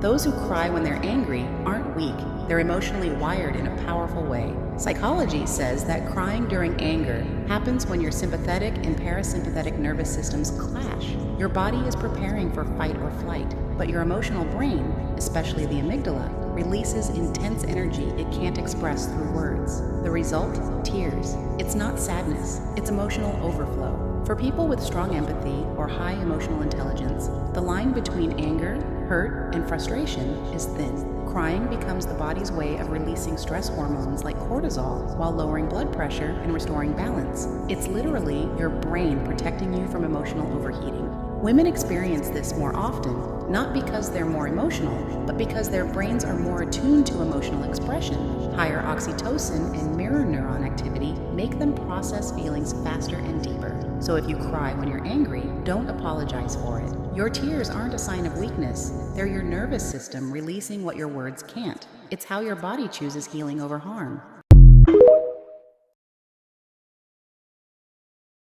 Those who cry when they're angry aren't weak, they're emotionally wired in a powerful way. Psychology says that crying during anger happens when your sympathetic and parasympathetic nervous systems clash. Your body is preparing for fight or flight, but your emotional brain, especially the amygdala, releases intense energy it can't express through words. The result? Tears. It's not sadness, it's emotional overflow. For people with strong empathy or high emotional intelligence, the line between anger, hurt, and frustration is thin. Crying becomes the body's way of releasing stress hormones like cortisol while lowering blood pressure and restoring balance. It's literally your brain protecting you from emotional overheating. Women experience this more often, not because they're more emotional, but because their brains are more attuned to emotional expression. Higher oxytocin and mirror neuron activity make them process feelings faster and deeper. So if you cry when you're angry, don't apologize for it. Your tears aren't a sign of weakness. They're your nervous system releasing what your words can't. It's how your body chooses healing over harm.